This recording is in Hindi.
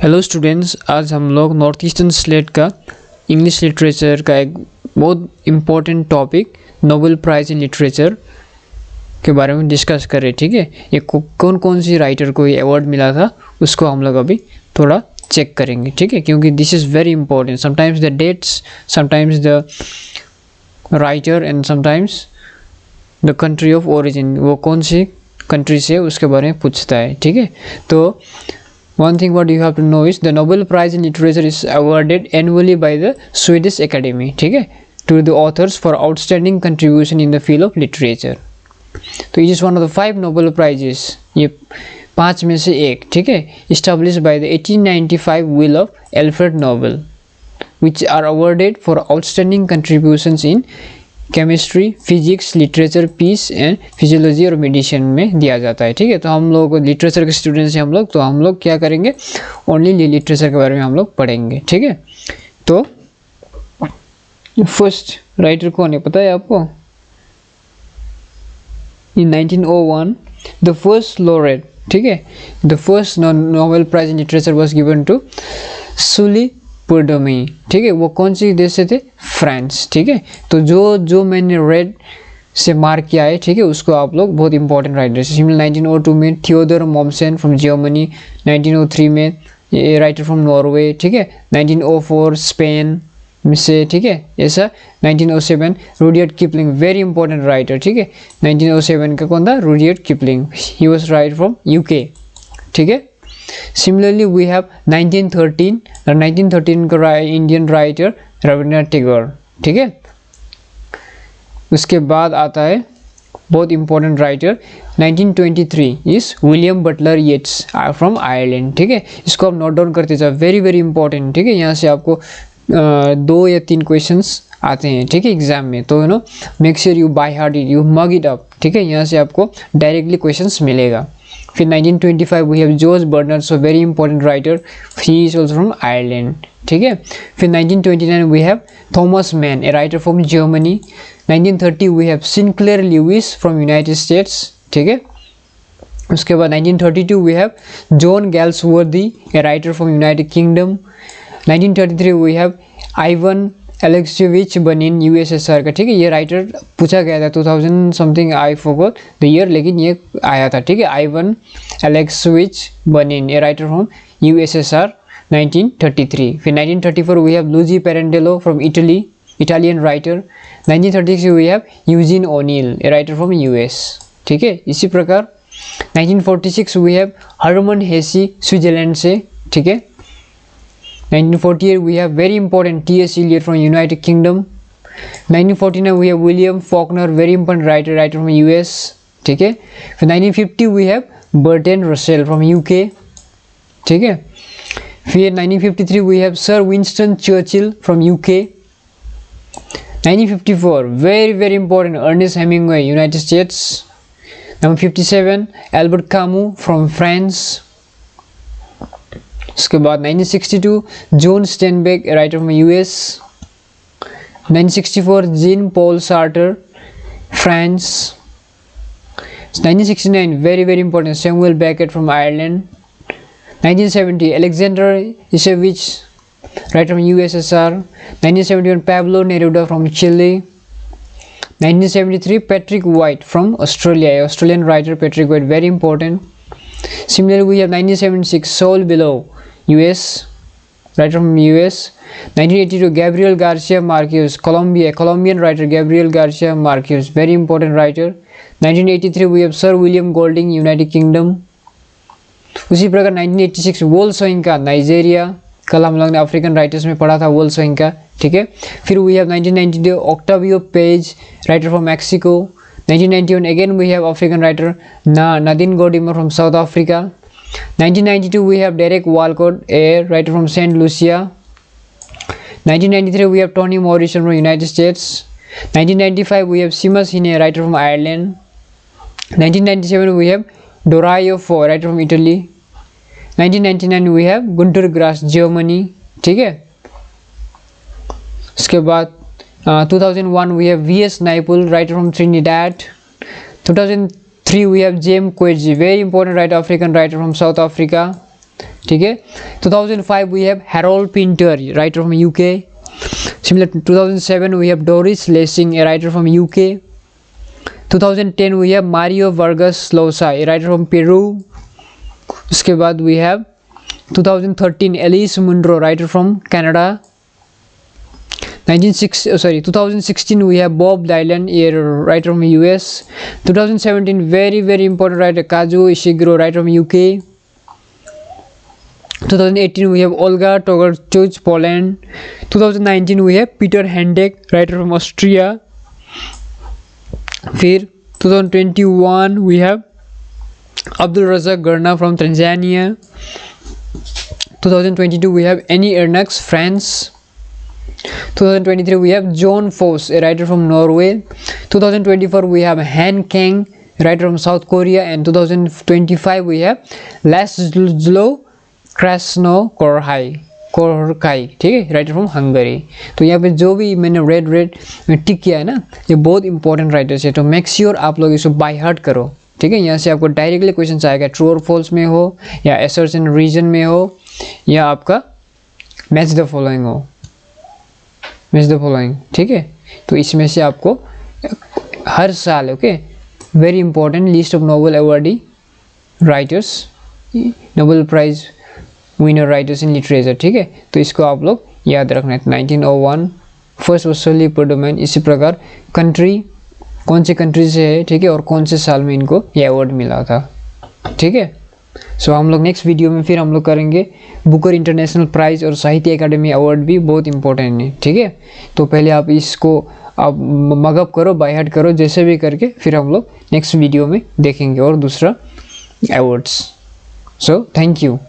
हेलो स्टूडेंट्स, आज हम लोग नॉर्थ ईस्टर्न स्लेट का इंग्लिश लिटरेचर का एक बहुत important topic Nobel prize in literature के बारे में डिस्कस कर रहे हैं। ठीक है, ये कौन कौन सी राइटर को ये अवार्ड मिला था उसको हम लोग अभी थोड़ा चेक करेंगे। ठीक है, क्योंकि this is very important. Sometimes the dates, sometimes the writer and sometimes the country of origin, वो कौन सी कंट्री से उसके बारे में पूछता है। ठीक है, तो one thing what you have to know is the Nobel Prize in Literature is awarded annually by the Swedish Academy, ठीक है, to the authors for outstanding contribution in the field of literature. तो it is one of the 5 Nobel Prizes, ये 5 में से एक, ठीक है, established by the 1895 will of Alfred Nobel, which are awarded for outstanding contributions in chemistry, physics, literature, peace and physiology और मेडिसिन में दिया जाता है। ठीक है, तो हम लोग लिटरेचर के स्टूडेंट्स हैं हम लोग, तो हम लोग क्या करेंगे, ओनली लिटरेचर के बारे में हम लोग पढ़ेंगे। ठीक है, तो फर्स्ट राइटर कौन है पता है आपको? इन 1901 द फर्स्ट लॉरेट, ठीक है, the first Nobel prize in literature was given to Sully Prudhomme. ठीक है, वो कौन सी देश से थे? फ्रांस। ठीक है, तो जो मैंने रेड से मार्क किया है, ठीक है, उसको आप लोग बहुत इंपॉर्टेंट राइटर से। 1902 में थियोडोर मोमसेन फ्रॉम जर्मनी, 1903 में ये राइटर फ्रॉम नॉर्वे, ठीक है, 1904 स्पेन में से, ठीक है, ऐसा 1907 Rudyard Kipling, very important writer. ठीक है, 1907 का कौन था? Rudyard Kipling, he was writer from UK. ठीक है, Similarly, we have 1913 का इंडियन राइटर रविंद्रनाथ टैगोर। ठीक है, उसके बाद आता है बहुत important writer 1923 is William Butler Yeats from Ireland. ठीक है, इसको आप नोट डाउन करते जाओ, वेरी वेरी इंपॉर्टेंट। ठीक है, यहाँ से आपको 2 या 3 क्वेश्चंस आते हैं, ठीक है, एग्जाम में, तो make sure you by heart it, you mug it up. ठीक है, यहाँ से आपको डायरेक्टली क्वेश्चंस मिलेगा। फिर 1925 we have George Bernard, so very important writer, he is also from Ireland. ठीक है, फिर 1929 we have Thomas Mann, a writer from Germany. 1930 we have Sinclair Lewis from United States. ठीक है, उसके बाद 1932 we have John Galsworthy, a writer from United Kingdom. 1933 we have Ivan Alexeyevich Bunin, USSR का। ठीक है, ये राइटर पूछा गया था 2000 something, I forgot the year, लेकिन ये आया था। ठीक है, Ivan Alexeyevich Bunin, a writer from USSR, 1933। फिर 1934 we have Luigi Pirandello from Italy, Italian writer. 1936 we have Eugene O'Neill, a writer from US. ठीक है, इसी प्रकार 1946 we have Hermann Hesse, Switzerland से। ठीक है, 1948 we have very important T.S. Eliot from United Kingdom. 1949 we have William Faulkner, very important writer from US. ठीक है, फिर 1950 we have Bertrand Russell from UK. ठीक है, फिर 1953 we have Sir Winston Churchill from UK. 1954 very very important Ernest Hemingway, United States. Number 57 Albert Camus from France. उसके बाद 1962 John Steinbeck, writer from US. 1964 Jean Paul Sartre, France. 1969 very very important Samuel Beckett from Ireland. 1970 Alexander Isayevich, writer from USSR. 1971 Pablo Neruda from Chile. 1973 Patrick White from Australia, Australian writer Patrick White, very important. Similarly, we have 1976 Saul Bellow, US, writer from US. 1982 Gabriel Garcia Marquez, Colombian writer Gabriel Garcia Marquez, very important writer. 1983 we have Sir William Golding, United Kingdom. उसी प्रकार 1986 वोल सोइंका, नाइजीरिया, कल हम लोग ने अफ्रीकन राइटर्स में पढ़ा था वोल सोइंका। ठीक है, फिर we have 1992 Octavio Page, writer from Mexico. 1991 again we have African writer Nadine Gordimer from South Africa. 1992 we have Derek Walcott, a writer from Saint Lucia. 1993 we have Toni Morrison from United States. 1995 we have Seamus Heaney, a writer from Ireland. 1997 we have Doraio Fo, writer from Italy. 1999 we have Gunter Grass, Germany. ठीक है, उसके बाद 2001 we have V.S. Naipaul, writer from Trinidad. 2003 we have James Quetzi, very important writer, African writer from South Africa. ठीक है। 2005 we have Harold Pinter, writer from UK. Similar to 2007 we have Doris Lessing, a writer from UK. 2010 we have Mario Vargas Llosa, a writer from Peru. उसके बाद we have 2013 Alice Munro, writer from Canada. 2016 we have Bob Dylan, a writer from US. 2017 very important writer Kazuo Ishiguro, writer from UK. 2018 we have Olga Tokarczuk, Poland. 2019 we have Peter Handke, writer from Austria. फिर 2021 we have Abdul Razak Gurna from Tanzania. 2022 we have Annie Ernaux, France. 2023 we have John Foss, a writer from Norway. 2024 we have Han Kang, writer from South Korea. And 2025 we have Laszlo Krasnokorhai, ठीक है, राइटर फ्रॉम हंगरी। तो यहाँ पे जो भी मैंने रेड में टिक किया है ना, ये बहुत इंपॉर्टेंट राइटर्स है। तो मेक श्योर आप लोग इसको बाय हार्ट करो, ठीक है। यहाँ से आपको डायरेक्टली क्वेश्चन आएगा, ट्रू और फॉल्स में हो या एसर्ट एंड रीजन में हो या आपका मैच द फॉलोइंग हो, मैच द फॉलोइंग, ठीक है। तो इसमें से आपको हर साल, okay, very important list of Nobel awardee writers, Nobel prize winner writers in literature, ठीक है। तो इसको आप लोग याद रखना है। 1901 फर्स्ट वसली परडोमैन, इसी प्रकार कंट्री कौन से कंट्री से है, ठीक है, और कौन से साल में इनको ये अवार्ड मिला था, ठीक है। सो हम लोग नेक्स्ट वीडियो में फिर हम लोग करेंगे बुकर इंटरनेशनल प्राइज़ और साहित्य अकादमी अवार्ड भी बहुत इंपॉर्टेंट है, ठीक है। तो पहले आप इसको आप मगअप करो, बाय हार्ट करो, जैसे भी करके फिर हम लोग नेक्स्ट वीडियो में देखेंगे और दूसरा अवार्ड्स। So thank you.